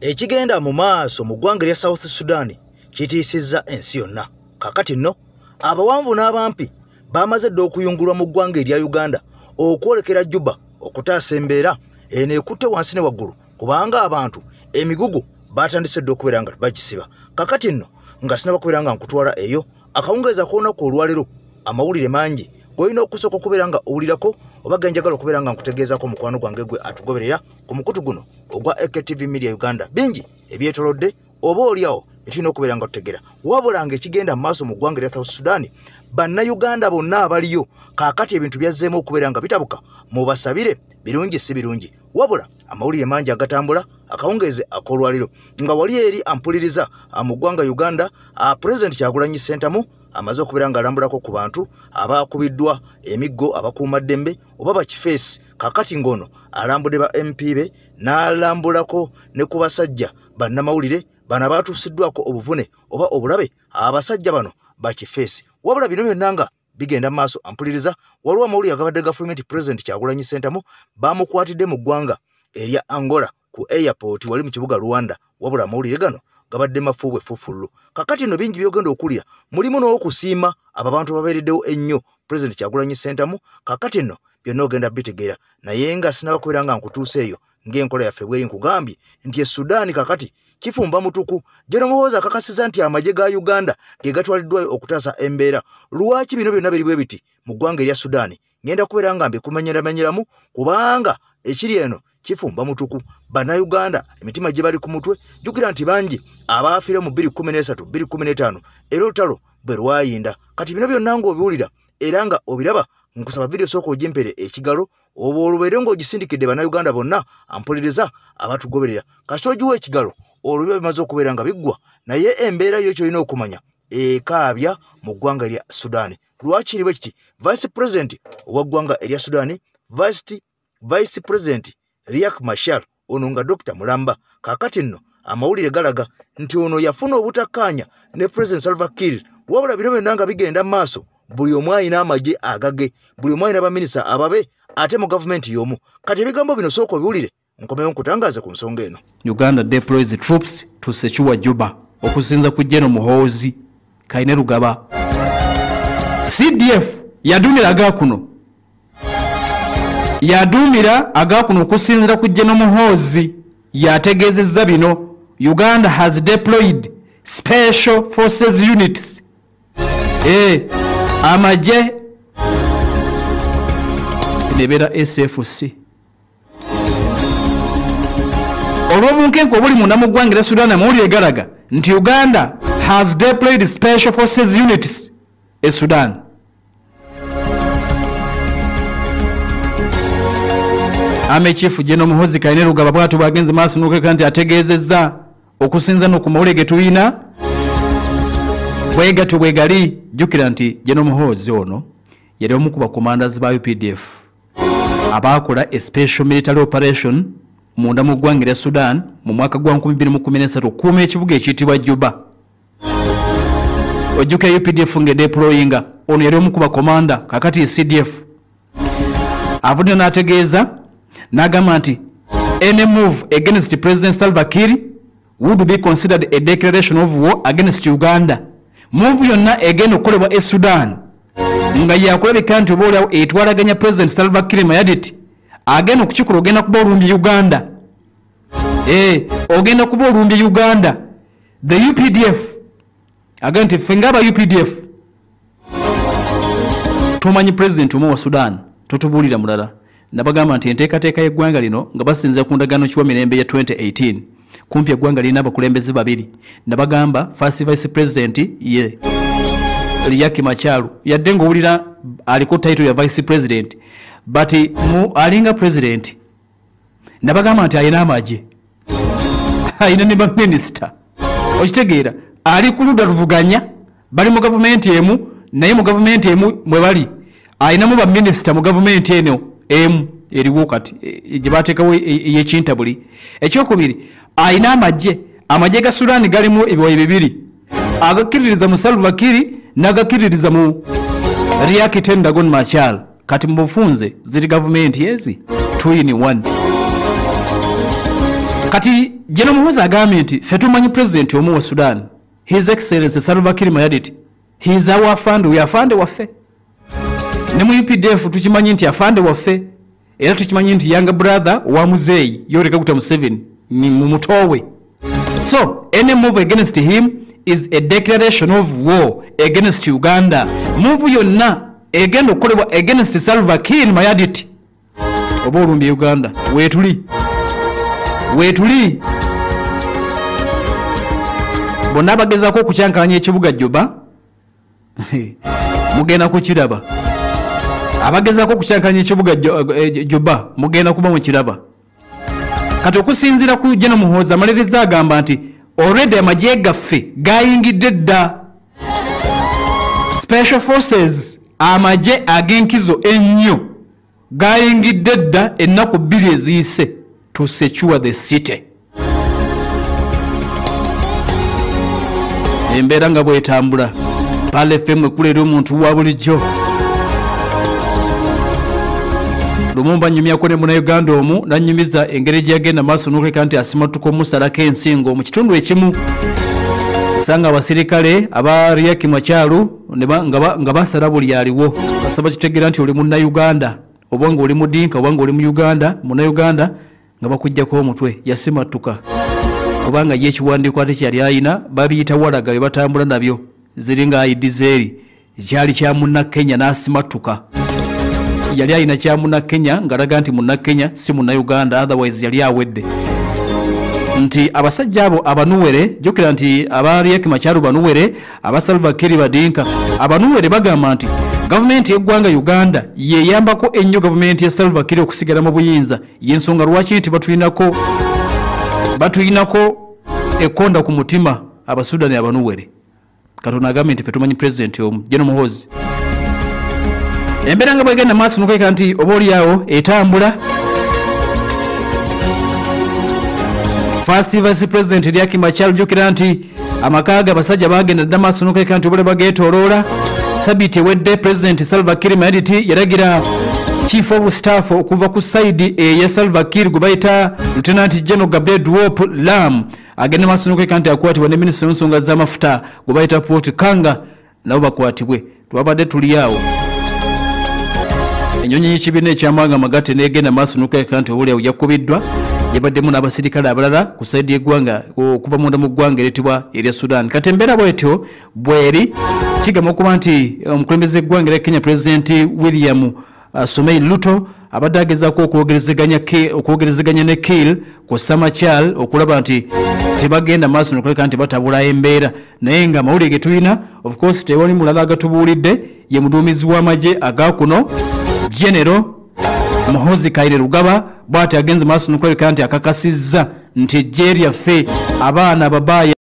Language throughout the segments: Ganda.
Ekigenda mu maaso mu ggwanga lya South Sudan kitiisizza ensi yonna. Kakati nno abawanvu n'abampi bamaze dda okuyungulwa mu ggwanga erya Uganda okwolekera Juba okutaasa embeera eno ekutte wansi ne waggulu kubanga abantu emigugu batandise dda okubeera nga bagisiba. Kakati nno nga sinaba kubeera nga nkutwala eyo akawungeeza k'olunaku olwaleero amawulire mangi golina okusooka okubeera nga owulirako oba genjagala okubeera nga nkutegeezako mukwano gwange gwe atugoberera ku mukutu guno ogwa AKTV Media Uganda. Bingi ebyetolodde oba oliawo etulina okubeera nga tutegera wabula nga ekigenda mu maaso mu ggwanga lya South Sudan bannayuganda bonna abaliyo kaakati ebintu byazzeemu okubeera nga bitabuka mubasabire birungi si birungi wabula amawulire mangi agatambula akawungeeze ak'olwaliro nga wali eri ampuliriza mu ggwanga Uganda President Kyagulanyi Ssentamu amaze okubeera nga alambulako ku bantu abakubiddwa emiggo abakuumaddembe oba bakifeesi kakati ngono alambudde ba MP be n'alambulako ne ku basajja bannamawulire bano abaatuusiddwako obuvune oba obulabe abasajja bano bakifeesi wabula bino byonna nga bigenda maaso ampuliriza waliwo amawulire agabadde gavumenti President Kyagulanyi Ssentamu bamukwatidde mu ggwanga erya Angola ku airport wali mu kibuga Rwanda wabula amawulire gano gabadde mafuubwe fufullu. Kakati no bingi byogenda okulira mulimu n'okusiima abo abantu babeereddewo ennyo President Kyagulanyi Ssentamu kakati no byonna ogenda bitegeera naye nga sinaba kubeera nga nkutuusa eyo ng'enkola yaffe bweri nkugambye nti Sudaani kakati kifumba mutuku. General Muhoozi akakasiza nti amagye ga Uganda ge gatwaliddwayo okutaasa embeera. Lwaki bino byonna biri bwe biti mu ggwanga erya Sudaani ngenda kubeera nga mbikumenyeramenyeramu kubanga ekiri eno kifumba mutuku. Bannayuganda emitima gye bali ku mutwe jjukira nti bangi abaafiira mu 2013 2015 era olutalo bwe lwayinda. Kati bino byonna ng'obiwulira era nga obiraba nkusaba video sooka ogimpere ekigalo oba olubeere ng'ogisindikidde bannayuganda bonna ampuliriza abatugoberera kasita ogiwa ekigalo olwo bimaze okubeera nga biggwa naye embeera yo kyolina okumanya ekaabya mu ggwanga erya Sudaani. Lwaki ribe kiti Vice President owa ggwanga erya Sudaani Vice President Riek Machar ono nga Dr. Mulamba kakati nno amawulire galaga nti ono yafuna obutakkaanya ne President Salva Kiir wabula bino byonna nga bigenda maaso buli omu alina amagye agage buli omu alina baminisita ababe ate mu gavumenti y'omu. Kati ebigambo bino sooka obiwulire nkomewo nkutangaze ku nsonga eno. Uganda deploys troops to secure Juba okusinza ku General Muhoozi Kainerugaba. CDF yadumira agakuno okusinzira ku General Muhoozi yategeezezza bino. Uganda has deployed special forces units amagye nebera SFC olw'obunkenke obuli munda mu ggwanga erya Sudan amawulire galaga nti Uganda has deployed special forces units e Sudan. Ame Chief General Muhoozi Kainerugaba bwatu bagenze maaso n'okeka nti ategeezezza okusinza n'oku mawulire ge tulina bwegali jjukira nti General Muhoozi ono yali omu ku bacommanders ba UPDF abaakola a special military operation munda mu ggwanga erya Sudan mu mwaka gwa 2013 okukuuma ekibuga ekiyitibwa Juba. Ojjukira UPDF ng'edeployinga ono yali omu ku bakomanda kakati CDF avudde n'ategeeza n'agamba nti any move against President Salva Kiir would be considered a declaration of war against Uganda. Move yonna egenda okukolebwa e Sudan nga yakulabika nti oba oliawo etwalaganya President Salva Kiir Mayardit agenda okukikola ogenda kuba olumbye Uganda. Ogenda kuba olumbye Uganda. The UPDF agenda nti ffe ng'aba UPDF tumanyi President omu wa Sudan totubuulira mulala. Nabagamba nti enteekateeka y'eggwanga lino nga basinza ku ndagaano kiwamirembe ya 2018 kumpi eggwanga lirina abakulembeze babiri. Nabagamba First Vice President ye Riek Machar yadde ng'owulira aliko title ya Vice President but alinga President. Nabagamba nti alina amagye alina ne baminisita okitegeera ali ku ludda luvuganya bali mu gavumenti emu naye mu gavumenti emu mwe bali alinamu baminisita mu gavumenti eno emu eriwo kati gye bateekawo ey'ekintabuli. Ekyokubiri alina amagye ga Sudan galimu ebiwayi bibiri agakkiririza mu Salva Kiir n'agakkiririza mu Riek Tendagon Machar. Kati mu bufunze ziri gavumenti ezi 2 in 1. Kati General Muhoozi agambye nti ffe tumanyi president omu wa Sudan, His Excellency Salva Kiir Mayardit, he is our afande, we afande waffe. Ne mu UPDF tukimanyi nti afande waffe, era tukimanyi nti younger brother wa Muzeeyi Yoweri Kaguta Museveni ni mumutowe. So any move against him is a declaration of war against Uganda. Move yonna egenda okukolebwa against Salva Kiir Mayardit oba olumbye Uganda weetuli bonna abagezaako okukyankalanya ekibuga Juba mugenda kukiraba. Abagezaako okukyankalanya ekibuga Juba mugenda kuba mukiraba. Kati okusinziira ku General Muhoozi amaliriza agamba nti already amagye gaffe gayingidde dda. Special Forces amagye ag'enkizo ennyo gayingidde dda ennaku 2 eziyise to secure the city. Embeera nga bwetambula Pale FM ekulera omuntu wa bulijjo. Lumumba nyumyako ne Munnayuganda omu nanyumiza engeri gye yagenda maaso n'okuleka nti asimatuka omusalako ensingo mu kitundu ekimu. Sanga abasirikale aba Riek Machar nga basala buli aliwo basaba kitegeera nti oli Munnayuganda oba nga oli Mudinka oba nga oli mu Uganda Munnayuganda nga bakujjako omutwe yasimatuka kubanga ye ekiwandiiko ate kyali ayina babiyita walaga bye batambula nabyo ziringa idizeri kyali kya Munnakenya n'asimatuka. Yali ayina kya Munnakenya ngalaga nti Munnakenya si Munnayuganda, otherwise yali awedde. Nti abasajja abo abanuwere jokera nti aba Riek Machar banuwere aba Salva Kiir badinka abanuwere bagamba nti government y'eggwanga Uganda yeyambako ennyo government ya Salva Kiir okusigala mu buyinza y'ensonga lwaki nti batuyinako ekonda ku mutima abasudani abanuwere. Katonda agambye nti ffe tumanyi president omu General Muhoozi. Embeera nga bwegenda maaso n'okuleka nti oba oliawo etambula. First Vice President Riek Machar jokera nti amakaga abasajja bagenda dda maaso n'okuleka nti obula bageetooloola. Sabiti ewedde President Salva Kiir Mayardit yalagira Chief of Staff okuva ku side ya Salva Kiir gwe bayita Lieutenant General Gabriel Duop Lam agenda maaso n'okuleka nti akwatibwa ne Minisita w'ensonga z'amafuta gwe bayita Port Kanga nabo bakwatibwe. Twabadde tuli awo. Enyonyi y'ekibiina eky'amawanga amagatte n'egenda maaso n'okuleka nti obulyawo yakubiddwa. Yabaddemu n'abasirikale abalala ku saidi y'eggwanga okuva munda mu ggwanga eryitibwa erya Sudan. Kati embeera bwetyo bweri kigamba okuba nti omukulembeze eggwanga erya Kenya President William Somei Ruto abadde agezaako okwogerezeganya ne Kiir ku Samachal okulaba nti tebagenda maaso n'okuleka nti batabula embeera. Naye nga amawulire ge tulina of course tewali mulala agatubuulidde ye muduumizi w'amagye agakuno General Muhoozi Kainerugaba bw'ati agenze maaso n'okulabika nti akakasizza nti eggye lyaffe abaana ababaaya.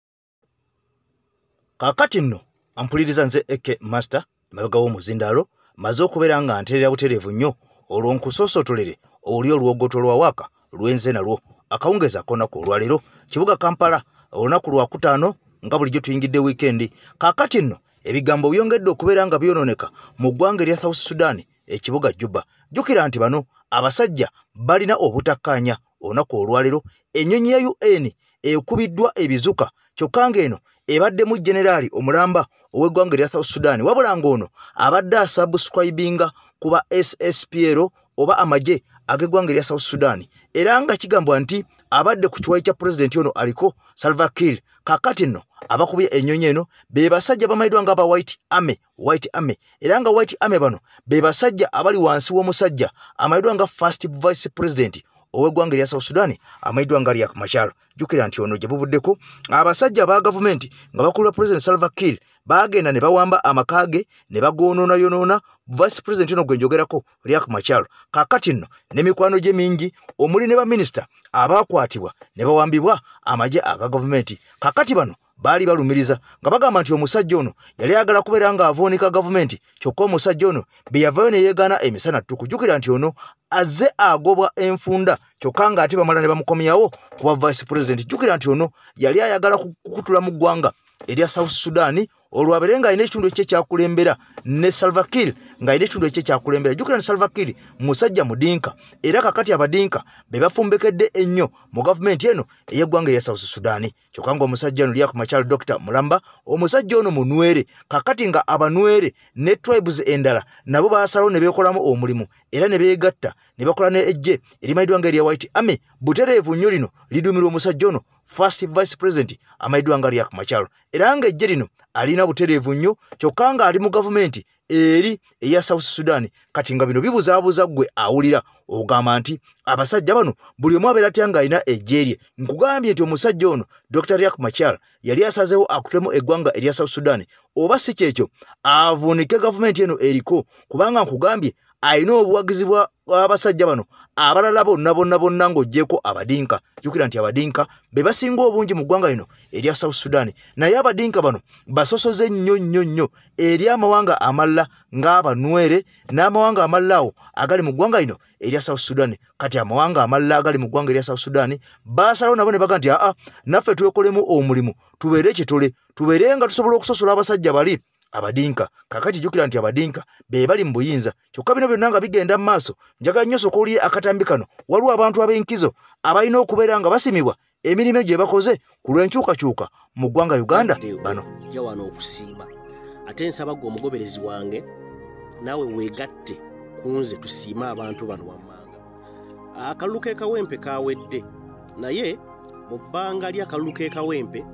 Kaakati nno ampuliriza nze Eke Master emabega w'omuzindaalo maze okubeera nga nteerera butereevu nnyo olwo nkusoosotolere oli olwogoto lwa waaka lwenze nalwo akawungeeza akoonako olwaleero kibuga Kampala olunaku lwa 5 nga bulijjo tuyingidde wiikendi. Kaakati nno ebigambo byongedde okubeera nga byonooneka mu ggwanga erya South Sudan ekibuga Juba. Jjukira nti bano abasajja balina obutakkaanya olunaku olwaleero ennyonyi ya UN ekubiddwa ebizuka kyokka ng'eno ebaddemu Generaali omulamba ow'eggwanga erya South Sudan wabula ng'ono abadde asubscribinga kuba SSPL oba amagye ag'eggwanga erya South Sudan era nga kigambwa nti abadde ku kiwayi kya pulezidenti ono aliko Salva Kiir. Kaakati nno abakubye ennyonyi eno be basajja bamayiddwa nga aba White Army era nga White Army bano be basajja abali wansi w'omusajja amayiddwa nga First Vice President ow'eggwanga erya South Sudan amayiddwa nga Riek Machar. Jjukira nti ono gye buvuddeko abasajja ba gavumenti nga bakulira President Salva Kiir bagenda ne bawamba amakage ne bagoonoona Vice President ono gwe njogerako Riek Machar. Kaakati nno n'emikwano gye mingi omuli ne baminisita abaakwatibwa ne bawambibwa amagye aga gavumenti. Kaakati bano baali balumiriza nga bagamba nti omusajja ono yali ayagala kubeera nga avoonika gavumenti kyokka omusajja ono bye yavayo ne yeegaana emisana ttuku. Jjukira nti ono azze agobwa enfunda kyokka ng'ate bamala ne bamukomyawo kuba Vice President. Jjukira nti ono yali ayagala kukutula mu ggwanga erya South Sudan olwabeere ng'alina ekitundu kye kyakulembera ne Salva Kiir ng'alina ekitundu kye kyakulembera. Jjukira ne Salva Kiir musajja mudinka era kakati abadinka be bafumbekedde ennyo mu gavumenti eno ey'eggwanga erya South Sudan. Kyokka ng'omusajja ono Riek Machar Dr. Mulamba omusajja ono munwere kakati nga abanwere ne tribes endala nabo baasalawo ne beekolamu omulimu era ne beegatta ne bakola ne ejje erimanyiddwa nga erya White Army. Butereevu nnyo lino liduumirwa omusajja ono First Vice President amayiddwa nga Riek Machar era ng'ejje lino alina butereevu nnyo kyokka nga ali mu gavumenti eri eya South Sudan. Kati nga bino bibuzaabuza gwe awulira ogamba nti abasajja bano buli omu abeera atya ng'alina ejje lye. Nkugambye nti omusajja ono Dr. Riek Machar yali asazeewo akutemu eggwanga erya South Sudan oba si kyekyo avuunike gavumenti eno eriko kubanga nkugambye alina obuwagizi bw'abasajja bano abalala bonna ng'oggyeko abadinka. Jjukira nti abadinka be basinga obungi mu ggwanga lino erya South Sudan naye abadinka bano basosoze nnyo eri amawanga amalala ng'abanwere n'amawanga amalala awo agali mu ggwanga lino erya South Sudan. Kati amawanga amalala agali mu ggwanga erya South Sudan baasalawo nabo ne baga nti naffe twekolemu omulimu tubeere ekitole tubeere nga tusobola okusosola abasajja bali abadinka. Kakati jjukira nti abadinka be bali mu buyinza kyokka bino byonna nga bigenda mu maaso njagala nnyo sooka olye akatambi kano waliwo abantu ab'enkizo abalina okubeera nga basimibwa emirimu gye bakoze ku lw'enkyukakyuka mu ggwanga Uganda bano ja wano okusiima ate nsaba gwe omugoberezi wange naawe weegatte kunze tusiima abantu bano wammanga. Akalulu k'ekawempe kawedde naye mu bbanga ly'akalulu k'ekawempe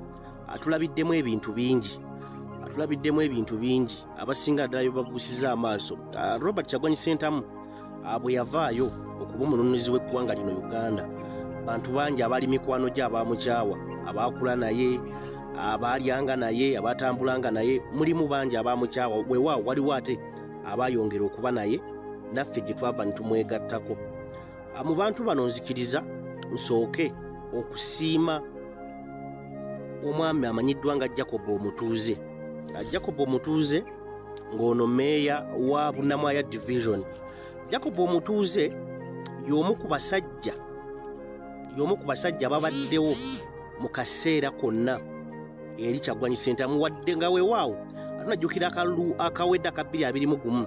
atulabiddemu ebintu bingi abasinga ddala babuusiza amaaso. Robert Kyagulanyi Ssentamu bwe yavaayo okuba omununuzi w'eggwanga lino Uganda bantu bangi abaali mikwano gye abaamukyawa abaakula naye abaalyanga naye abaatambulanga naye mulimu bangi abaamukyawa weewaawo waliwo ate abaayongera okuba naye naffe gye twava ne tumwegattako. Mu bantu bano nzikiriza nsooke okusiima omwami amanyiddwa nga Jacob Omutuuze. Jacob Omutuuze ng'ono meeya wa Bunnamwaya Division. Jacob Omutuuze y'omu ku basajja babaddewo mu kaseera konna eri Kyagulanyi Ssentamu wadde nga weewaawo atunajjukira akalulu akawedde aka 2021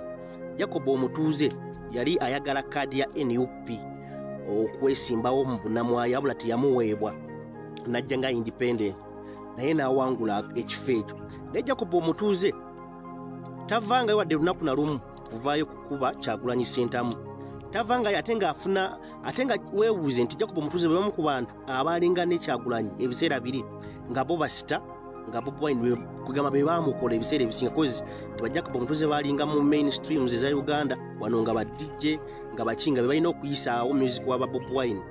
Jacob Omutuuze yali ayagala kaadi ya NUP okwesimbawo mu Bunnamwaya wabula teyamuweebwa najja nga independent naye n'awangula ekifo ekyo. Naye Jacob Omutuuze tavangayo wadde lunaku na lumu kuvaayo kukuba Kyagulanyi Ssentamu tavangayo ate nga weebuuze nti Jacob Omutuuze bwe bamu ku bantu abalinga ne Kyagulanyi ebiseera biri nga bo basita nga Bobi Wine kugamba be baamukola ebiseera ebisinga kozi teba Jacob Omutuuze balinga mu mainstreams eza Uganda wano nga ba DJ nga bakinga be balina okuyisaawo music wa Bobi Wine.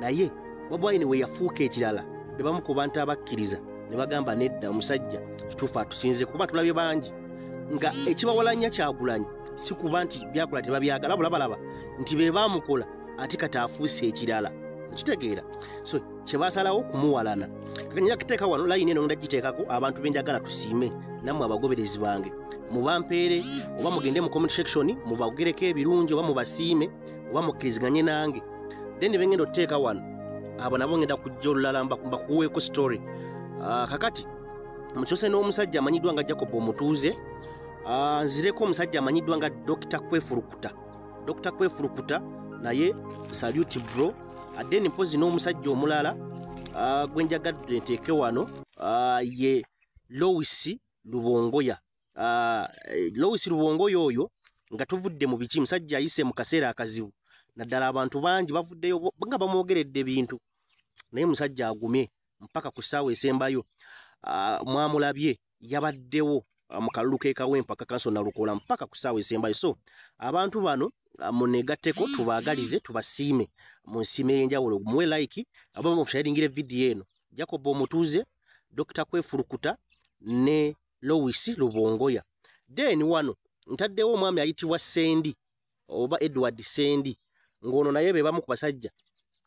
Naye Bobi Wine we yafuuka ekirala be bamu ku bantu abakkiriza ne bagamba nedda omusajja kituufu atusinze kuba tulabye bangi nga ekibawalanya Kyagulanyi si kuba nti byakola tebabyagala balaba nti be baamukola ate kati afuuse ekirala okitegeera. So kyebasalawo kumuwalana kakanyira kiteeka wano layini eno ndagiteekako abantu benjagala tusiime nammwe abagoberezi bange mubampeere oba mugende mu comment section mubagereko ebirungi oba mubasiime oba mukkiriziganye nange then bengenda oteeka wano abo nabo ngenda kujja olulala mbakuweeko story. Kakati mukyose n'omusajja amanyiddwa nga Jacob Omutuuze nzireko omusajja amanyiddwa nga Dr. Kwefurukuta naye salute bro. Ate mpozi n'omusajja omulala gwenjagadde nteeke wano ye Lois Lubongoya. Lois Lubongoya oyo nga tuvudde mu biki musajja ayise mu kaseera akazibu naddala abantu bangi bavuddeyo nga bamwogeredde ebintu naye musajja agumye mpaka ku ssaawa esembayo. Mwamulabye yabaddewo mu kalulu k'ekawempe akakanso Nalukola mpaka ku ssaawa esembayo. So abantu bano munegatteko tubaagalize tubasiime mu nsiime ey'enjawulo muwe like abamu okusharingire vidiyo eno Jacob Omutuuze Dr. Kwefurukuta ne Lois Lubongoya. Then wano ntaddewo omwami ayitibwa Sendi oba Edward Sendi ng'ono naye be bamu ku basajja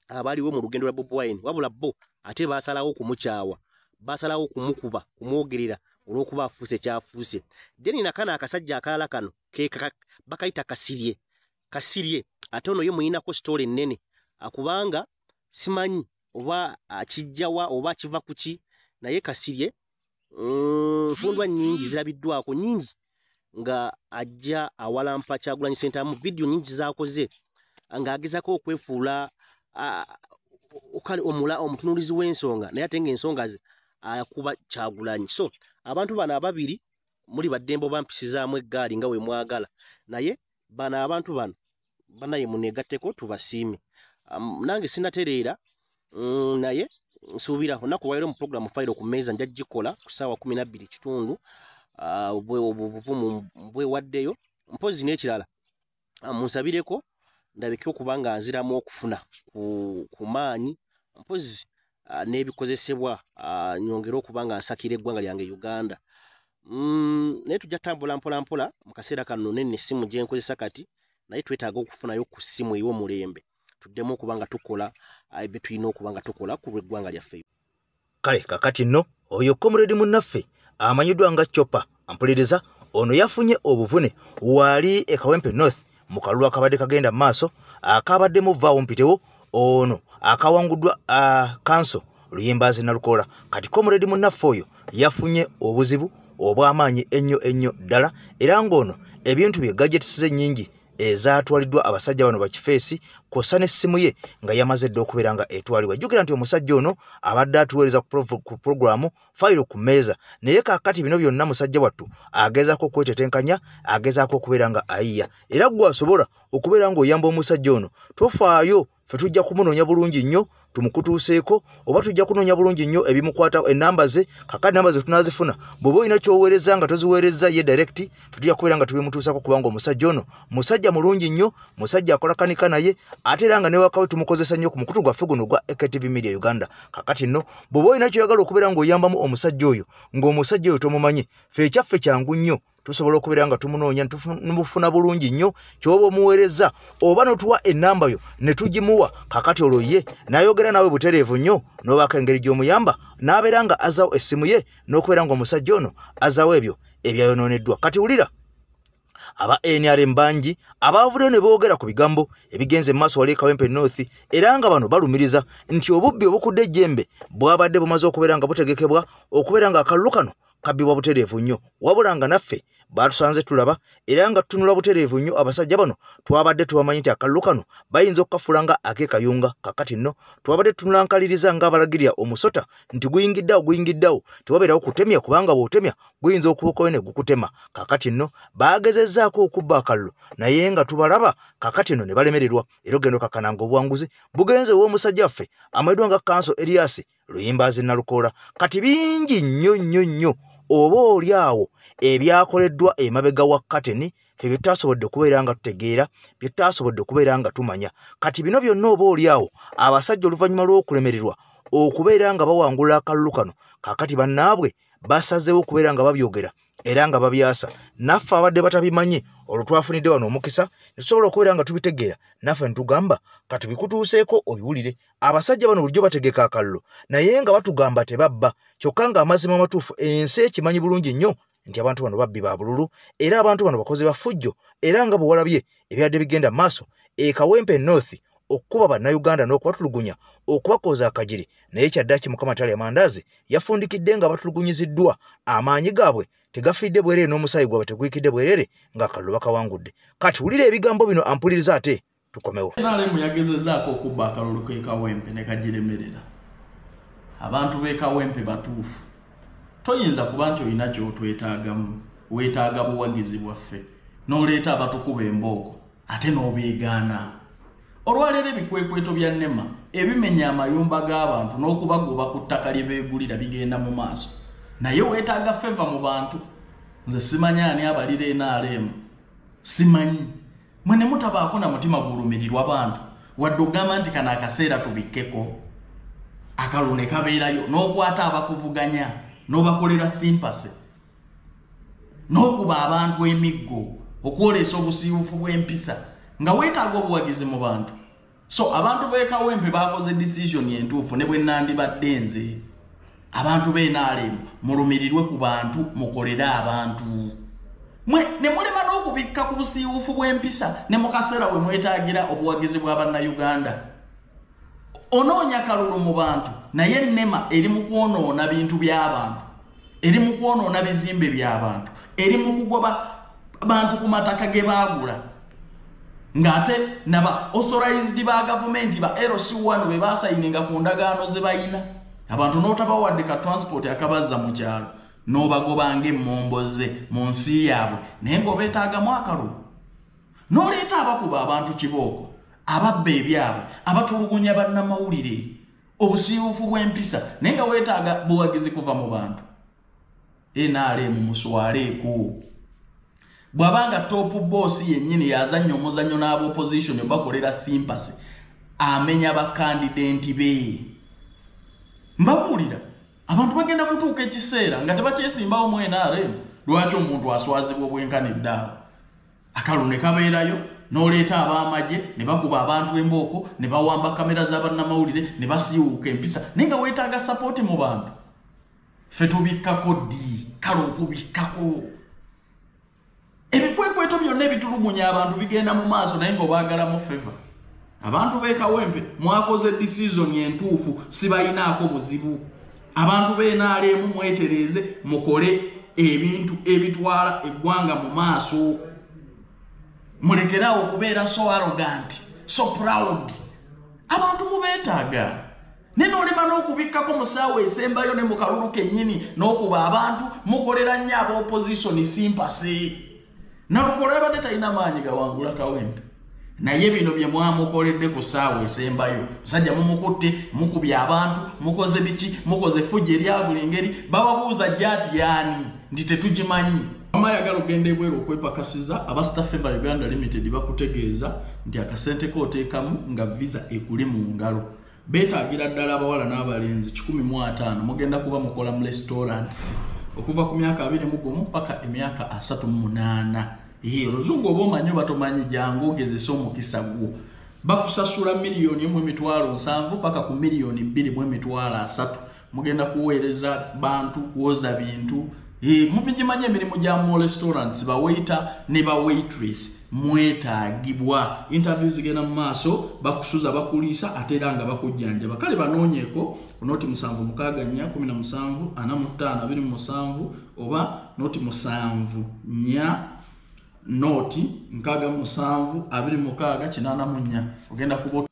abaliwo mu lugendo lwa Bobi Wine wabula bo ate baasalawo kumukyawa baasalawo kumukuba kumwogerera olw'okuba afuuse kyafuuse. Then nakana akasajja akalala kano bakayita Kasirye ate ono ye muyinako story ennene akubanga simanyi oba akijjawa oba akiva kuki naye Kasirye Fundwa nyingi zirabiddwako nyingi nga ajja awalampa Kyagulanyi Ssentamu video nyingi zakoze nga agezako okwefuula okali omutunulizi w'ensonga naye ate ng'ensonga akuba Kyagulanyi. So abantu bano ababiri muli baddembo bampisizaamu eggaali nga we mwagala, naye bano abantu bano banaye muneegatteko tubasiime. Nange sinatereera naye nsuubira olunaku lwaleero mu programu fayiro ku mmeeza nja gikola ku ssaawa 12:00 obuvumu bwewaddeyo. Mpozi n'ekirala munsabireko ndabike okuba nga nziramu okufuna ku maanyi mpozi n'ebikozesebwa nyongera okuba nga nsakira eggwanga lyange Uganda. Naye tujja tambula mpola mu kaseera kano nenne essimu gye nkozesa kati, naye twetaaga okufunayo ku ssimu ey'omulembe tuddemu okuba nga tukola bye tulina okuba nga tukola ku lw'eggwanga lyaffe. Kale kakati nno oyo comrade munnaffe amanyiddwa nga Chopper ampuliriza ono yafunye obuvune wali e Kawempe North mu kalulu akabadde kagenda maaso akabaddemu vaawo mpitewo ono akawanguddwa kanso Luyimbazi Nalukola. Kati comrade munnaffe oyo yafunye obuzibu obw'amaanyi ennyo ddala era ng'ono ebintu bye gadgets nyingi ezatwaliddwa abasajja bano bakifeesi kw'ossa n'essimu ye nga yamaze dda okubeera nga etwalibwa. Jjukira nti omusajja ono abadde atuweereza ku programu fayiro ku mmeeza, naye kaakati bino byonna musajja wattu agezaako okwetetenkanya, agezaako okubeera nga ayiya. Era gwe asobola okubeera ng'oyamba omusajja ono tofaayo, ffe tujja kumunoonya bulungi nnyo tumukutuuseeko, oba tujja kunoonya bulungi nnyo ebimukwata ennamba ze. Kakati nnamba ze tunaazifuna, bw'oba olina ky'oweereza nga toziweereza ye direct, ffe tujja kubeera nga tubimutuusako kubanga omusajja ono musajja mulungi nnyo, musajja akola kanika naye, ate era nga ne wakawe tumukozesa nnyo ku mukutu gwaffe guno gwa AKTV Media Uganda. Kakati nno bw'oba olina kyoyagala okubeera ng'oyambamu omusajja oyo ng'omusajja oyo tomumanyi, ffe ekyaffe kyangu nnyo tusobola okubeera nga tumunoonya tumufuna bulungi nnyo ky'oba omuweereza oba notuwa ennamba yo ne tugimuwa. Kakati olwo ye n'ayogera nawe butereevu nnyo n'obaako engeri gy'omuyamba n'abeera nga azaawo essimu ye n'okubeera ng'omusajja ono azaawo ebyo ebyayonooneddwa. Kati wulira aba NRM bangi abaavuddeyo ne boogera ku bigambo ebigenze mu maaso wali e Kawempe North era nga bano balumiriza nti obubbi obukudde ejjembe bwabadde bumaze okubeera nga butegekebwa okubeera nga akalulu kano kabbibwa butereevu nnyo, wabula nga naffe baatusanze tulaba era nga tutunula butereevu nnyo abasajja bano twabadde tubamanyi nti akalulu kano bayinza okukafuula nga ak'ekayunga. Kakati nno twabadde tunulankaliriza ng'abalagirira omusota nti guyingiddawo tewabeerawo kutemya kubanga bw'otemya guyinza okubukayo ne gukutema. Kakati nno baagezezzaako okubba akalulu naye nga tubalaba kakati nno ne balemererwa. Era ogenda okakananga obuwanguzi bugenze w'omusajja waffe amanyiddwa nga Kanso Erias Luyimbazi Nalukola. Kati bingi nnyo oba oli awo ebyakoleddwa emabega wa kateni ffe bye tutasobodde okubeera nga tutegeera, bye tutasobodde okubeera nga tumanya. Kati bino byonna oba oli awo abasajja oluvannyuma lw'okulemererwa okubeera nga bawangula akalulu kano, kakati bannaabwe basazeewo okubeera nga babyogera era nga babyasa. Naffe abadde batabimanyi olwo twafunidde wano omukisa ne tusobola okubeera nga tubitegeera, naffe ntugamba katubikutuuseeko obiwulire. Abasajja bano bulijjo bategeka akalulu naye nga batugamba tebabba, kyokka nga amazima amatuufu ensi ekimanyi bulungi nnyo nti abantu bano babbi ba bululu era abantu bano bakozi ba ffujjo. Era nga bwe walabye ebyadde bigenda maaso e Kawempe North okukuba bannayuganda n'okubatulugunya okubakoza akagiri, naye kyaddaaki Mukama Tali Amandaazi yafundikidde nga batulugunyiziddwa amaanyi gaabwe tegafiidde bwereere n'omusaayi gwabwe teguyikidde bwereere ng'akalulu bakawangudde. Kati wulira ebigambo bino ampuliriza ate tukomewo. NRM yagezezzaako okubba akalulu k'e Kawempe ne kagiremerera. Abantu b'e Kawempe batuufu, toyinza kuba nti olina ky'otwetaagamu, weetaaga buwagizi bwaffe n'oleeta abatukuba embooko ate n'obeegaana. Olwaleero ebikwekweto bya NEMA ebimenya amayumba g'abantu n'okubagoba ku ttaka lye beegulira bigenda mu maaso, naye weetaaga feva mu bantu. Nze simanyi ani abalira NRM, simanyi. Mwe ne mutabaako na mutima gulumirirwa bantu wadde ogamba nti kano akaseera tubikkeko, akalulu ne kabeerayo n'okwata abakuvuganya n'obakolera simpase n'okuba abantu emiggo okwoleesa obusiiwufu bw'empisa nga weetaaga obuwagizi mu bantu. So abantu b'e Kawempe bakoze decision entuufu ne bwe nandibadde nze. Abantu b'e NRM mulumirirwe ku bantu, mukolere abantu. Ne mulema n'okubikka ku busiiwufu bw'empisa ne mu kaseera we mwetaagira obuwagizi bw'Abannayuganda. Onoonya kalulu mu bantu naye NEMA eri mu kwonoona bintu by'abantu eri mu kwonoona bizimbe by'abantu, eri mu kugoba abantu ku mataka ge baagula, ng'ate naba authorized ba gavumenti ba LC1 be baasayininga ku ndagaano ze bayina. Abantu n'otabawadde ka transport akabazza mu kyalo n'obagoba ng'emmomboze mu nsi yaabwe naye ng'obeetaagamu akalulu. N'oleeta abakuba abantu kibooko, ababba ebyabwe, abatulugunya bannamawulire, obusiiwuufu bw'empisa, naye nga weetaaga buwagizi kuva mu bantu. NRM muswaleeko. Bw'abanga top boss yennyini yazannya omuzannyo n'ab'opposition bakolera sympathy, amenya bakandidenti be. Mbabuulira, abantu bagenda kutuuka ekiseera nga tebakyesimbawo mu NRM. Lwaki omuntu aswazibwa obwenkaniddeawo? Akalu ne kabeerayo, n'oleeta ab'amagye ne bakuba abantu embooko, ne bawamba kamera z'abannamawulire, ne basiiwuuka empisa, naye nga weetaaga support mu bantu. Ffe tubikkako ddi, kale okubikkako. Ebikwekweto byonna ebitulugunya abantu bigenda mu maaso naye ng'obaagalamu favor. Abantu b'e Kawempe mwakoze decision entuufu, sibayinaako buzibu. Abantu b'e NRM mwetereeze mukole ebintu ebitwala eggwanga mu maaso. Mulekerawo okubeera so arrogant, so proud. Abantu mubeetaaga. N'olema n'okubikkako mu ssaawa esembayo ne mu kalulu kennyini n'okuba abantu mukolera nnyo ab'opposition sympathy. Nalukola yabadde talina maanyi gawangula Kawempe. Naye bino bye mwamukoledde ku ssaawa esembayo. Musajja mumukutte, mukubye abantu, mukoze biki, mukoze fujja erya buli ngeri, bababuuza jjaati yaani, ndi tetugimanyi. Amayagala ogenda ebweru okwepakasiza, aba Starfavour Uganda Limited bakutegeeza nti akasente kooteekamu nga visa ekuli mu ngalo. Beetaagira ddala abawala n'abalenzi 150 mugenda kuba mukola mu restaurants okuva ku myaka 21 mpaka emyaka 38. Oluzungu oba omanyi batomanyi jangu ogezesa omukisa gwo. Bakusasula $1,700,000 paka ku $2,300,000. Mugenda kuweereza bantu, kuwoza bintu. Mubigimanyi emirimu gya mu restaurants ba waiter ne ba waitress mwetaagibwa. Interviews zigenda mu maaso, bakusuza bakuliisa ate era nga bakujjanjaba. Kale banoonyeeko ku noti 7141745 oba noti 7 noti 6726 ogenda kubo.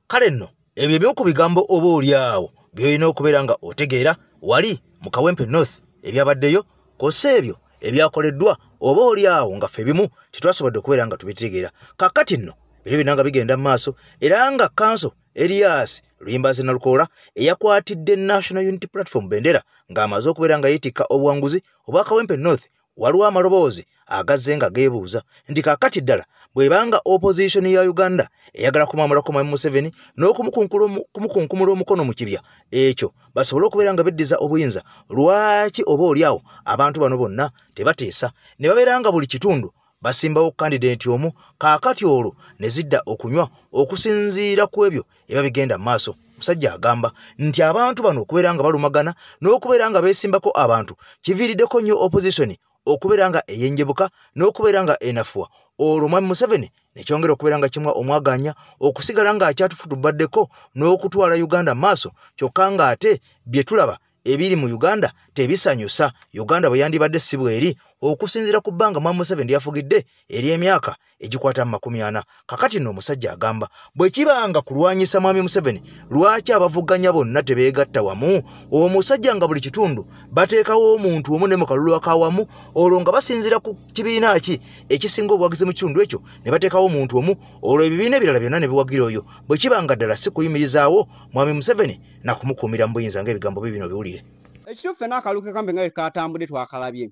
Kale nno ebyo ebimu ku bigambo oba oli awo byolina okubeera nga otegeera wali mu Kawempe North ebyabaddeyo kosa ebyo ebyakoleddwa oba oli awo nga ffe ebimu tetwasobodde okubeera nga tubitegeera. Kakati nno biro binanga bigenda mu maaso era nga Council Elias Luyimbazi Nalukoola eyakwatidde National Unity Platform bendera ng'amaze okubeera nga yeetikka obuwanguzi obwa Kawempe North, waliwo amaloboozi agazze nga geebuuza nti kakati ddala bw'ebanga opposition ya Uganda eyagala kumwamulako Mwami Museveni n'okumukunkumula omukono mu kibya ekyo basobole okubeera nga beddiza obuyinza, lwaki oba oliawo abantu bano bonna tebateesa ne babeera nga buli kitundu basimbawo candidate omu, kaakati olwo ne zidda okunywa okusinziira ku ebyo ebabigenda mu maaso. Musajja agamba nti abantu bano okubeera nga balumagana n'okubeera nga beesimbako abantu kiviiriddeko nnyo opposition okubeera nga eyenjebuka n'okubeera nga enafuwa. Olwo Mwami Museveni nekyongera okubeera nga kimwa omwaganya okusigala nga akyatufutubaddeko n'okutwala Uganda maaso, kyokka ng'ate bye tulaba ebiri mu Uganda tebisanyusa. Uganda bwe yandibadde si bweri okusinziira ku bbanga Mwami Museveni yafugidde eri emyaka egikwata mu 40. Kakati nno omusajja agamba bwe kibanga kulwanyisa Mwami Museveni lwaki abavuganya bonna tebeegatta wamu? Omusajja nga buli kitundu bateekawo omuntu omu ne mu kalulu akawamu, olwo nga basinziira ku kibiina ki ekisinga obuwagizi mu kitundu ekyo ne bateekawo omuntu omu, olwo ebibiina ebirala byonna ne biwagira oyo. Bwe kibanga ddala si kuyimirizaawo Mwami Museveni na kumukuumira mu buyinza ng'ebigambo bino biwulire. Ekituufu n'akaluke kambe nga katambudde twakalabye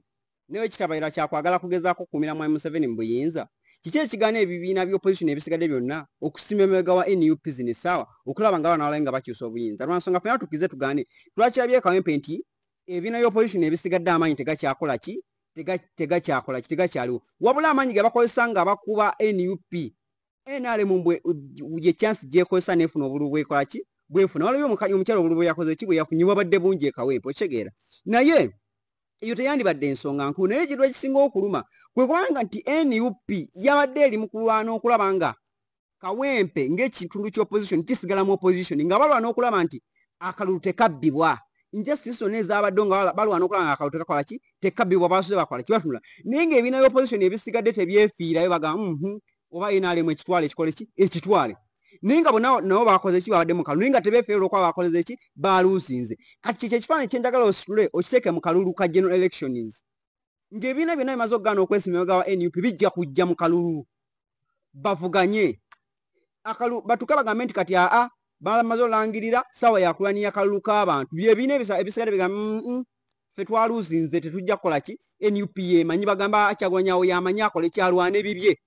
naye kitabayira kyakwagala kugezaako kukumira Mwami Museveni mu buyinza. Kiki ekigaana ebibiina by'opposition ebisigadde byonna okusimba emabega wa NUP zino essaawa okulaba nga abaana nga bakyusa obuyinza? Lwansonga ffenna tukize tugaane twakirabye Kawempe nti ebibiina by'opposition ebisigadde amaanyi tegakyakola ki tegakyaliwo, wabula amaanyi ge bakozesa nga bakuba NUP. NRM mbwe ye chance gyekozesa nefuna obululu bwekola ki bwefuna. Waliwo omukyalo obululu bwe yakoze ki bwe yafunye babadde bungi e Kawempe okitegeera. Naye iyo teyandibadde ensonga nkulu, naye ekintu ekisinga okuluma kwe kubanga nti NUP yabadde eri mu kulwana okulaba nga Kawempe ng'ekitundu ky'opposition kisigala mu opposition nga balwana okulaba nti akalulu tekabbibwa. injustice ezabadde nga balwana okulanga akalulu tekakola ki tekabibwa basuze bakola kibatula naye ng'ebiina by'opposition ebisigadde tebyefiirayo bagamba oba inaalemu ekitwale ekikole ki ekitwale naye nga bonna nabo bakoze ki babadde mu kalulu naye nga tebeefiirira okuba bakoze ki baluusinze kati kiki ekifaananyi kyenjagala ositule okiteeke mu kalulu ka general elections ng'ebiina byonna bimaze okugaana okwesima emabega wa NUP bijja kujja mu kalulu bavuganye batuke bagambe nti kati bamaze olangirira sawa yakulwaniya kalulu k'abantu byebiina ebisigadde bigamba ffe twaluusinze tetujja kukola ki NUP yemanyi bagamba Kyagulanyi yamanyi akole kyalwana ebibye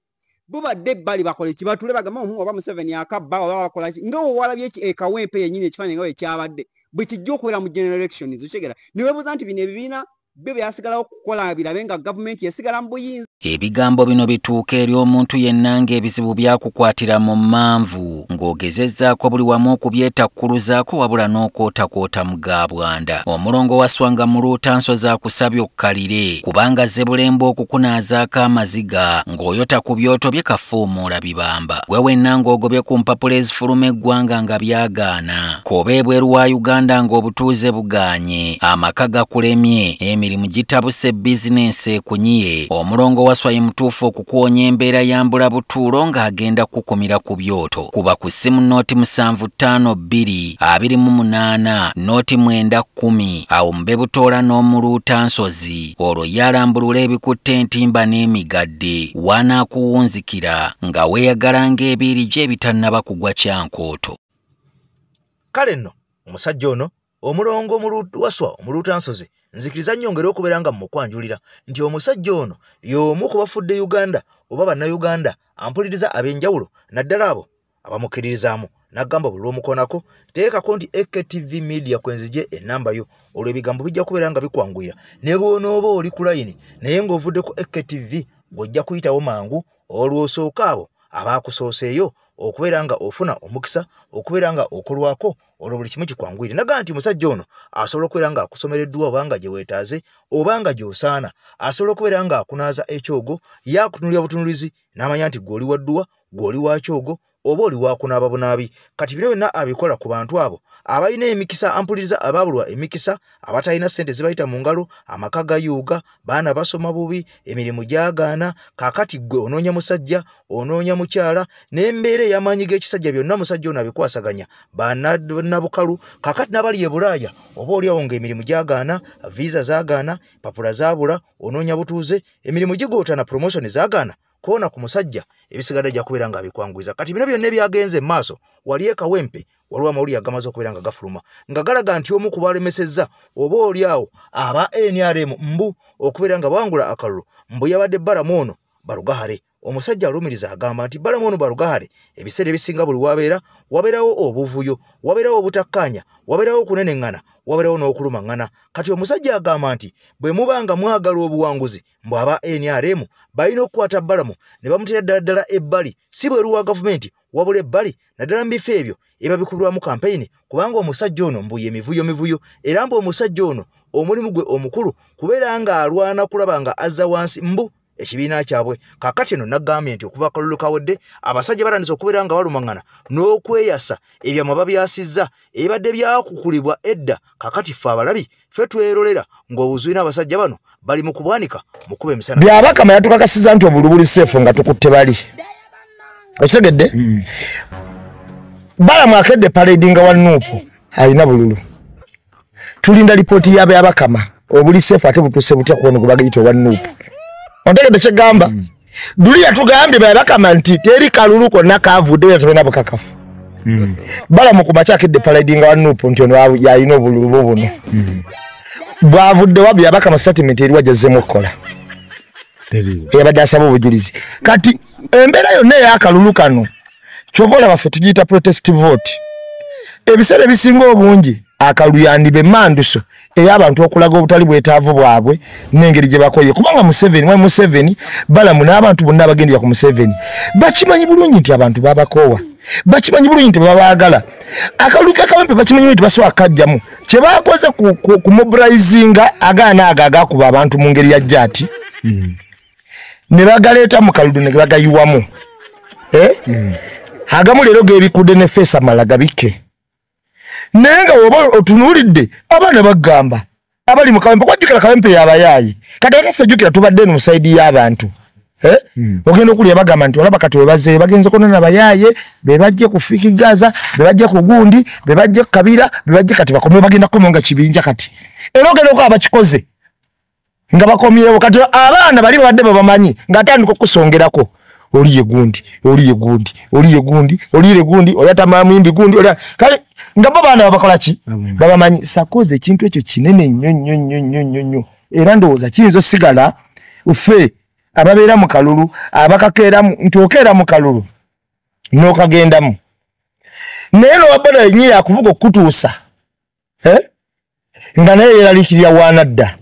bubadde ebbali bakole ki batule bagamba oba Museveni akabba oba bakola ki nga owalabye ekawempe yennyini ekifaananyi nga wekyabadde bwe kijja okubeera mu general elections okyegera ne weebuuza nti bino ebibiina byo byasigalawo okukola birabe nga gavumenti yesigala mu buyinza. Ebigambo bino bituuka eri omuntu yenna ng'ebizibu byakukwatira mu manvu ng'ogezezzaako buli wamu okubyetakkuluzaako wabula n'okootakoota mu gaabwanda. Omulongo wa Swanga mu Luutansozi akusabye okkalire kubanga Zebulembe okukunaazaako amaziga ng'oyota ku byoto bye kafuumuula bibamba. Gwe wenna ng'ogobye ku mpapula ezifuluma eggwanga nga byagaana. Koba ebweru wa Uganda ng'obutuuze bugaanye. Amaka gakulemye. Emirimu gitabuse bizinensi ekunyiye. Omulongo waswaye mutuufu okukuwonya embeera yambula butuulo ng'agenda kukumira ku byoto. Kuba ku ssimu nooti 752228 nooti 910 awo mube butoola n'omuluutansozi olwo yalambulula ebikutte entimba n'emigadde wanaakuwunzikira nga weeyagala ng'ebiiri gye ebitannaba kugwa kyankooto. Kale nno omusajja ono omulongo waswa omuluutansozi nzikiriza nnyo ngeri okubeera nga mukwanjulira nti omusajja ono y'omu ku bafudde Uganda oba bannayuganda ampuliriza ab'enjawulo naddala abo abamukkiririzaamu n'agamba buli lw'omukoonako teekako nti EKTV Media kwenzije ennamba yo olwo ebigambo bijja kubeera nga bikwanguyira ne bw'onooba oli ku layini naye ng'ovudde ku EKTV ng'ojja kuyitawo mangu olw'osooka abo abaakusooseeyo okubeera nga ofuna omukisa okubeera nga okulwako olwo buli kimu kikwanguyire. Nagaa nti omusajja ono asobola okubeera nga akusomereddwa obanga gye weetaaze obanga gy'osaana asobola okubeera nga akunaaza ekyogo yakutunulira butunulizi n'amanya nti gw'oli wadduwa gw'oli wa kyogo oba oli wakunaaba bunaabi. Kati bino byonna abikola ku bantu abo abalina emikisa ampuliriza abaabulwa emikisa abatalina ssente zibayita mu ngalo amaka gayuuga baana basoma bubi emirimu gyagaana kaakati gwe onoonya musajja onoonya mukyala n'embeera ey'amaanyi g'ekisajja byonna musajja ono abikwasaganya bannabukalu kaakati n'abali e Bulaaya oba oliawo ng'emirimu gyagaana viisa zaagaana papula zaabula onoonya butuuze emirimu gigootana promotion zaagaana koona ku musajja ebisigadde ajja kubeera nga abikwanguyiza. Kati bino byonna ebyagenze mu maaso wali ekawempe waliwo amawulire agamaze okubeera nga gafuluma nga galaga nti omu ku balemesezza oba oliawo aba NRM mbu okubeera nga bawangula akalulu mbu yabadde Balamu ono Barugahare. Omusajja alumiriza agamba nti Balamu ono Barugahare ebiseera ebisinga buli wabeerawo obuvuyo wabeerawo obutakkaanya wabeerawo okunenengana wabeerawo n'okulumaŋŋana. Kati omusajja agamba nti bwe mubanga mwagala obuwanguzi mbu aba NRM balina okukwata Balamu ne bamutera ddala ebbali si bweru wa gavumenti wabula ebbali naddala mu bifo ebyo ebabikulwamu kampeyini kubanga omusajja ono mbu ye mivuyo era mbu omusajja ono omulimu gwe omukulu kubeera nga alwana kulaba nga azza wansi mbu ekibiina kyabwe. Kaakati eno naggambye nti okuva akalulu kawedde abasajja batandise okubeera nga balumaŋŋana n'okweyasa ebyama babyasizza ebibadde byakukulibwa edda. Kaakati ffe abalabi ffe twerolera ng'obuzuyi n'abasajja bano bali mu kubwanika mukuba emisana byabakama yatukakasiza nti obulubuli seefu nga tukutte bali okitegedde Balamu akedde paradinga wa Nuupu alina bululu tulinda lipooti yabe abakama obuli seefu ate butuse butya kuwono gubagayita wa Nuupu ontegedde kyegamba duli yatugambye babakama nti teri kalulu konna kaavudde yatubena bukakafu Balamu ku makya akedde paradinga wa Nuupu nti ono yalina obululu buno bwavudde wabbi abakama statement eri wajazzemu okukola eyabadde asaba obujulizi. Kati embeera yonna ey'akalulu kano kyova olaba ffe tugiyita protest vote ebiseera ebisinga obungi akalulu yandiba emmanduso ey'abantu okulaga obutali bwetaavu bwabwe n'engeri gye bakoye kubanga Museveni Balamu n'abantu bonna abagendera ku Museveni bakimanyi bulungi nti abantu babakoowa bakimanyi bulungi nti babaagala akalulu k'akawempe bakimanyi nti basobola kajjamu kye bakoze ku mobilizinga agaana ago agakuba abantu mu ngeri ya jjaati ne bagaleeta mu kalulu ne bagayiwamu agamu leero geebikudde ne feesa amala gabike nenga oba otunulidde abana bagamba abali mu Kawempe kwajukira Kawempe yabayayi kati ate fejukira tubadde no side y'abantu ogenda okulya bagamba nti olaba kati webaze bagenze konana bayaye bebajje kufiki Gaza bebajje ku Gundi bebajje Kabira bebajje kati bakomye bagenda komonga kibinja kati era ogenda ko abakikoze nga bakomyewo kati abana bali badde babamanyi nga atandika okusongerako oliye gundi oyata mamindi gundi oya kale nga babana bakola ki babamanyi sakoze ekintu ekyo kinene nnyo era ndowooza kiyinza osigala ufe ababeera mu kalulu abakakeera ntokeera mu kalulu n'okagendamu naye nowabada yennyini akuvuga okutuusa nga naye yeeralikirya waanadda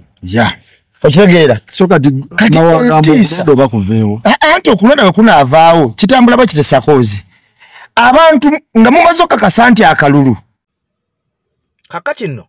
okitegeera so kati mawagambo bakuveewo anti okulonda bwe kunaavaawo kitambula bakite sakozi abantu nga mumaze okakasa nti akalulu kakati nno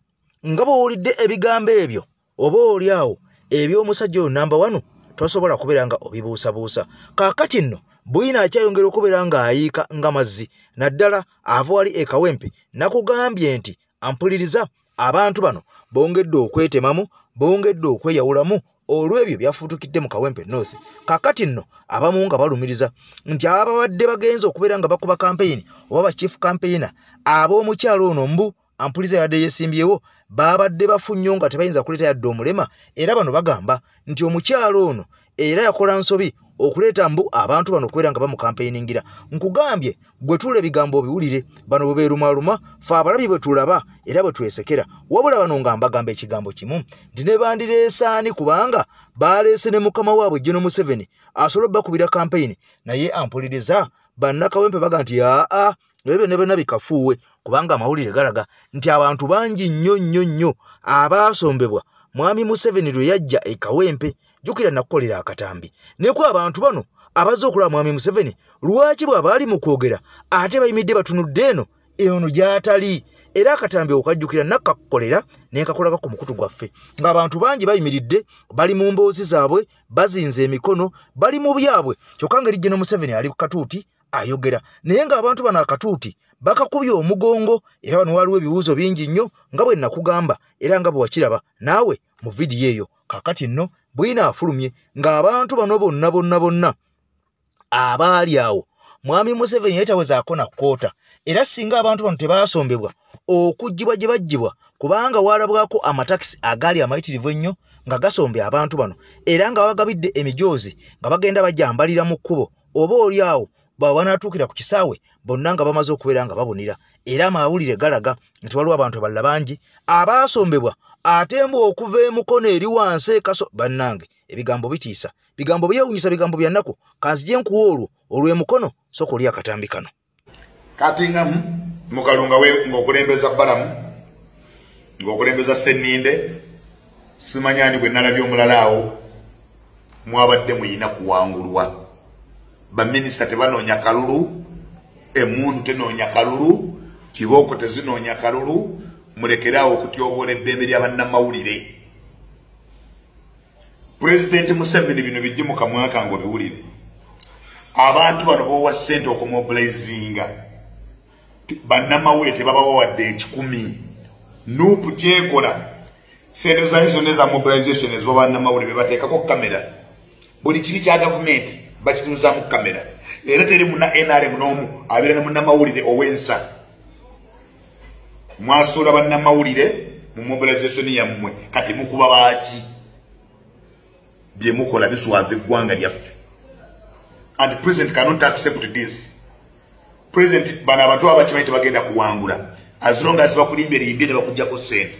nga bw'owulidde ebigambo ebyo oba oli awo eby'omusajja oyo namba 1 tosobola kubeera nga obibuusabuusa kakati nno bwina akyayongera okubeera ng'ayiika nga mazzi naddala ava wali e Kawempe nakugambye nti ampuliriza abantu bano bongedde okwetemamu bongedde okweyawulamu olw'ebyo byafuutukidde mu Kawempe North kakati nno abamu nga balumiriza nti ababadde bagenze okubeera nga bakuba campaign oba ba chief campaigner ab'omukyalo ono mbu ampuliza yadde yesimbyewo babadde bafunyo nga tebayinza kuleeta yadde omulema era bano bagamba nti omukyalo ono era yakola nsobi okuleeta mbu abantu bano okubeera nga bamukampeiningira nkugambye gwe tuula ebigambo obiwulire bano bwe beerumaluma fe abalabi bwe tulaba era bwe twesekera wabula bano nga mbagamba ekigambo kimu nti ne bandireesaani kubanga baleese ne mukama waabwe General Museveni asobole bakubira kampeyini naye ampuliriza bannakawempe baga nti ebyo ne byonna bikafuuwe kubanga amawulire galaga nti abantu bangi nnyo abaasombebwa mwami Museveni lwe yajja e Kawempe jukira nakukolera akatambi nekwa abantu bano abaze okulaba mwami Museveni lwaki bw'abaali mu kwogera ate bayimidde batunudde eno gy'atali era akatambi okajjukira nakakukolera nenkakolaka ku mukutu gwaffe ng'abantu bangi bayimiridde bali mu mboozi zaabwe bazinze emikono bali mu byabwe kyokka ngeri General Museveni ali ku katuuti ayogera naye ng'abantu bano akatuuti bakakubye omugongo era wano waliwo ebibuuzo bingi nnyo nga bwe nakugamba era nga bwe wakiraba naawe mu vidiyo eyo kakati nno bwina afulumye ng'abantu bano bonna abaali awo mwami Museveni yetawezaako na kkoota era singa abantu bano tebaasombebwa okuggyibwa gye baggyibwa kubanga waalabwako amatakisi agaali amayitirivu ennyo nga gasombe abantu bano era nga bagabidde emijoozi nga bagenda bajambalira mu kkubo oba oli awo baba banaatuukira ku kisaawe bonna nga bamaze okubeera nga babonera era amawulire galaga nti waliwo abantu abalala bangi abaasombebwa ate mbu okuva emukono eri wansi ekaso bannange ebigambo bitiisa bigambo byewunyisa bigambo bya nnaku kanzije nkuwa olw'emukono soka oli akatambi kano kati nga mukalunga we ng'okulembeza Balamu ng'okulembeza Senninde simanyani gwe nalabye omulala awo mwabadde muyina kuwangulwa baminisita tebanoonya kalulu emundu tenoonya kalulu kibooko tezinoonya kalulu mulekerawo okutyoboola eddembe ly'abannamawulire Pulezidenti Museveni bino bijje mu kamwa kange obiwulire abantu bano b'owa ssente okumobilizinga bannamawulire tebabawa wadde 10 nuupu kyekola sente zayo zonna eza mobilization ez'obannamawulire bebateekako kamera buli kiri kya gavumenti bakituuzaamu kamera era teri muna NRM n'omu abeera ne munnamawulire ow'ensa mwasuula bannamawulire mu mobilization yammwe kati mukuba baaki bye mukola biswaza eggwanga lyaffe and the president cannot accept this president bano abantu abakimanyi tebagenda kuwangula as long as bakulimbye ne bakuggyako ssente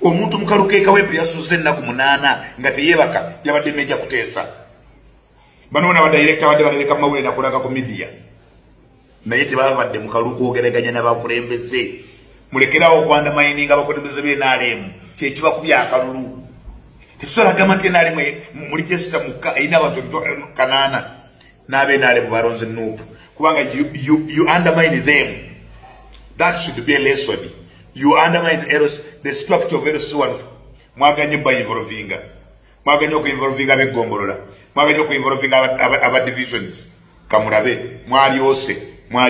omuntu mukaluka e Kawempe yasuze ennaku 8 nga teyeebaka yabadde nejja kuteesa bano bona badirector badde baleka mawulire nakulaga ku media naye tebabadde mukaluka ogeraganya n'abakulembeze mulekerawo okwanda mining abakulembeze b'NRM kyekibakubya akalulu tetusobola gamba nti NRM muli jesita mukka erina abantu 8 n'ab'NRM baronze nuupu kubanga you undermine them. That should be a lesson. You undermine the structure of LC1. Mwaganye ba involvinga. Mwaganye ko involvinga be gombolola. Mwaganye ko involvinga aba divisions. Kamurabe mwali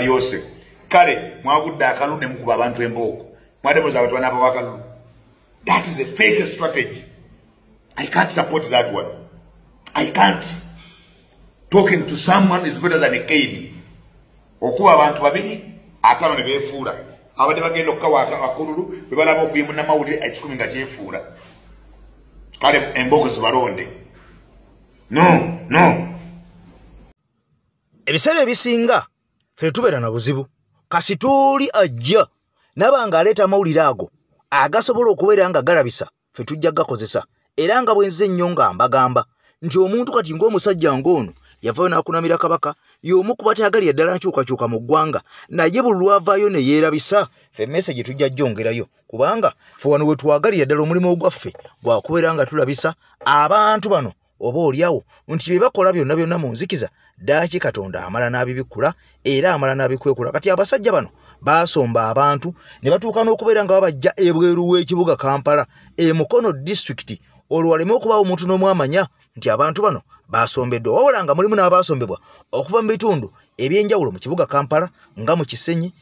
ose. Kale mwagudda akalune mukuba abantu emboko. That is a fake strategy. I can't support that one. I can't. Talking to someone is better than a cane. Okuwa abantu babiri atano ne befuula. Abadde bagenda okukawaka akululu bebalaba okuyemu namawulire ekikumi nga kyefuula. Kale embogo zibalonde. No. Ebiseera ebisinga ffe tubeera na buzibu. Kasi tuli ajja nabanga aleeta amawulire ago agasobola okubeera nga galabisa ffe tujja gakozesa. Era nga bwenze nnyo nga mbagamba nti omuntu kati ng'omusajja ng'ono yavaayo n'akunamira kabaka y'omu ku bataagalira ddala nkyukakyuka mu ggwanga naye buli lwavaayo ne yeerabisa ffe message tujja jjongerayo kubanga ffe wano we twagalira ddala omulimu ogwaffe gwakubeera nga tulabisa abantu bano oba oliawo nti bye bakola byonna mu nzikiza ddaaki Katonda amala n'abibikkula era amala n'abikwekula. Kati abasajja bano baasomba abantu ne batuuka n'okubeera nga babajja ebweru w'ekibuga Kampala Mukono district olwo waleme okubaawo omuntu n'omu amanya nti abantu bano baasombeddwa wabula nga mulimu n'abaasombebwa okuva mu bitundu ebyenjawulo mu kibuga Kampala nga mu Kisenyi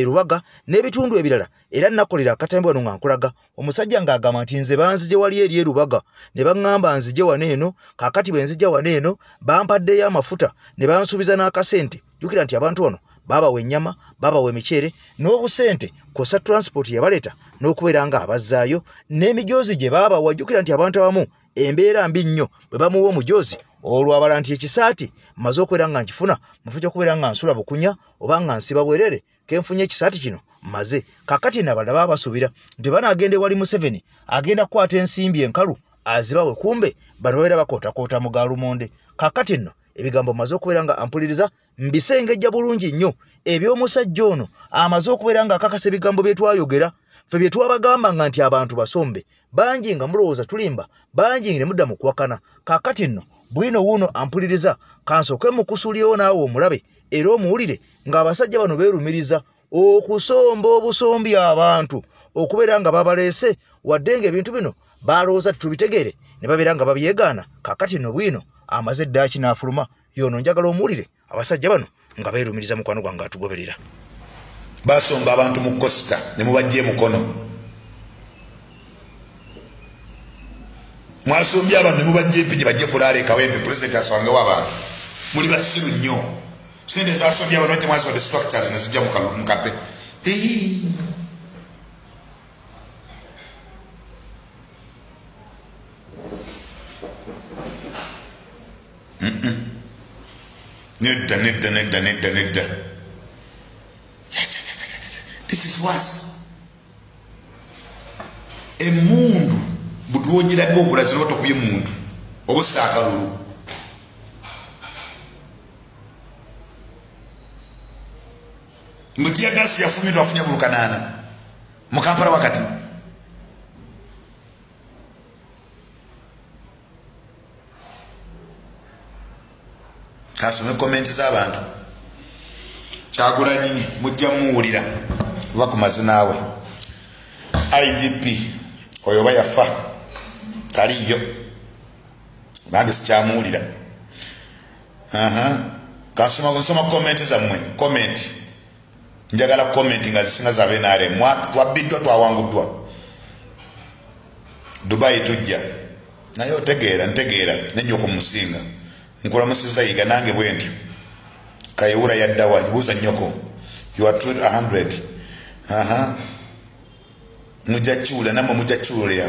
Rubaga n'ebitundu ebirala. Era nakolera akatembe wano nga nkulaga omusajja ng'agamba nti nze banzije wali eri Rubaga ne baŋŋamba nzije wano eno kaakati bwe nzija wano eno bampaddeyo amafuta ne bansuubiza n'akasente. Jjukira nti abantu bano babawa ennyama babawa emiceere n'obusente kosa transport yabaleeta n'okubeera nga abazzaayo n'emijoozi gye baabawa. Jjukira nti abantu abamu embeera mbi nnyo bwe bamuwa omujoozi olwo abala nti ekisaati mmaze okubeera nga nkifuna mufu ky'okubeera nga nsula bukunya oba nga nsiba bwerere kenfunye ekisaati kino mmaze. Kaakati nabala baabasuubira nti banaagenda ewali Museveni agenda kukwata ensimbi enkalu azibawe kumbe bano babeera bakootakoota mu gaalumonde. Kaakati nno ebigambo maze okubeera nga ampuliriza mbisengejja bulungi nnyo eby'omusajja ono amaze okubeera nga akakasa ebigambo bye twayogera ffe bye twabagamba nga nti abantu basombe bangi nga mulowooza tulimba bangi ne mudda mu kuwakana. Kaakati nno bwino wuuno ampuliriza kansooke mukusuulyewo naawe omulabe era omuwulire ng'abasajja bano beerumiriza okusomba obusombi abantu okubeera nga babaleese wadde ng'ebintu bino balowooza titubitegeere ne babeera nga babyegaana. Kaakati nno bwino amaze ddaaki n'afuluma yono njagala omuwulire abasajja bano nga beerumiriza mukwano gwange atugoberera. Basomba abantu mu Costa ne mubajje Mukono. Mwasombye abantu ne mubajje pije bajje kulaale Kawempe president aswange w'abantu. Muli basiru nnyo. Sente zasombye abantu mwazo the structures ne zijja mu kape. Nedda. This is worse. Emundu butuwonyera bobulaziro otokubye muntu obusaka lulu. Mutia gasi yafumirwa afunya mu Kanana mu Kampala wakati. Kasome comment z'abantu. Kyagulanyi mujja muwulira ku mazina we. IGP oyo bayafa taliyo bambi sikyamuwulira. Kasoma comment zammwe. Comment njagala comment nga zisinga za benare twabiddwa twawanguddwa Dubai tujja naye otegeera ntegeera nenyo okumusinga nkulamusiza yiga nange bwentyo Kayihura yaddawa buuza nnyoko you are true 100 mujachiula namwe mujachiulira.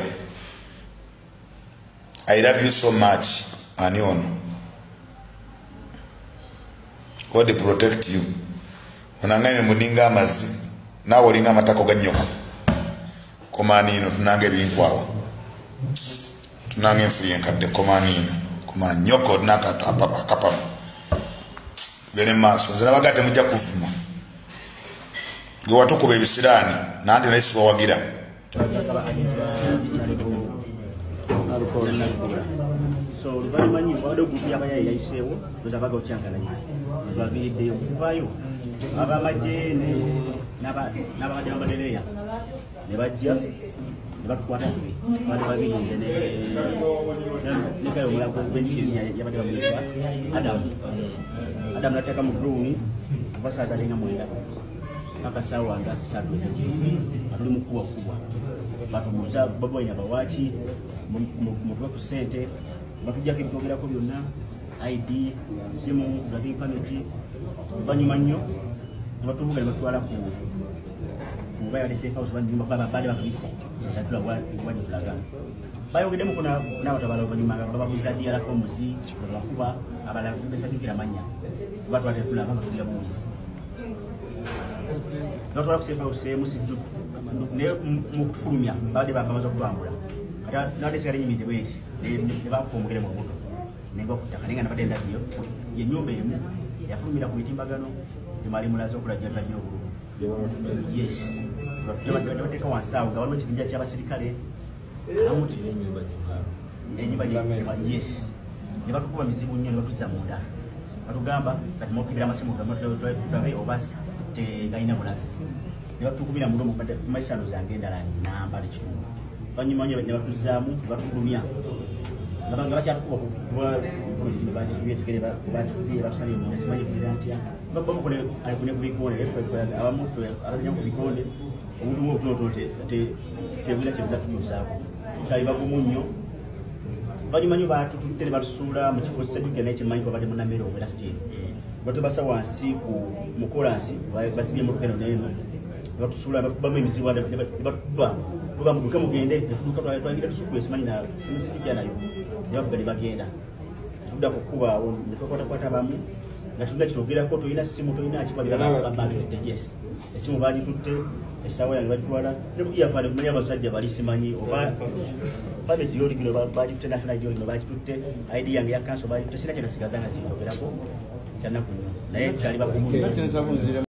I love you so much ani ono God protect you. Unangane muninga amazi nawe olinga amatako ga nnyoko komanino tunange ebinkwawa tunange enfuye enkadde komanino koma nnyoko nakata akapama gene maaso nze nabagate mujja kuvuma gwe watukuba ebisiraani nandi naye sibawagira. So luvannyuma waliwo gupu y'abayayi yayiseewo lwezabaga okyankana ye baviriddeyo okuvaayo abamagye n'ababadde bamadereya ne bajja ne batukwata bali babiri nze negayo omulago bensiri yabadde bamuyita Adamu n'ateeka mu drone kuva saaza alinga mwenda mpaka sawa nga sisatu ezeki atuli mukubwa kubwa batumuza babo ina bawachi mukubwa ku sente batujjako ebitogerako byonna ID simu driving permit banyuma nnyo batuvuga batwala ku baya de safe house bandi baba bali bakabisa tatula wadi kulaga bayogedemu kuna nabatabala banyuma baba kuzadi ala fomuzi bakuba abala kubesa kikira manya watu watekula baba kugira mumisi natwala ku safe house musiju ne mukufulumya bade bakamaza kubambula kata nade sigari nyimide bwe ne bakomugere mu buto nengo kutakalinga nabade ndabiyo ye nyumba emu yafulumira ku mitimbagano imali mulazo kulaja radio yes bateka wansawo nga waliwo ekibinja ky'abasirikale amuti enyumba yes ne batukuba mizibu nnyo ne batuzza munda batugamba kati mukibira amasimu gamatulabe obasi tegayina mulazi ne batukubira mulomo maisano zange endala namba nekitundu banyuma nnyo ne batuzzaamu ne batufulumya nabanga bakyatukuba basabye nesimanyi kubira ntya babakole alikune kubikone abamufe alanya kubikonde omuntu mwokunotote tebula kyebizatunyusaako kaiba kumunyo banyuma nnyo batututtere batusuula mu kifo kisedduke naye kimanyi babadde munamere obwera sitini batubasa wansi ku mukolansi basibye emotokeno neeno batusuula batubamu emizibu batuba muduke mugende netuduka twagira tusuku esimanyi na simusijja nayo nebavuga ne bagenda tudda kukuba netwakwatakwata abamu nga tulina kirogerako tolina simu tolina kikwalirabantu yes esimu bagitutte esawa yange bagitwala nekugira pale kumanya abasajja bali simanyi oba pameti yoligino bagitutte national id yoligino bagitutte id yange ya kanso bagitutte sina kyenasigaza nga zitogerako kyanakuno naye kyali bakumuli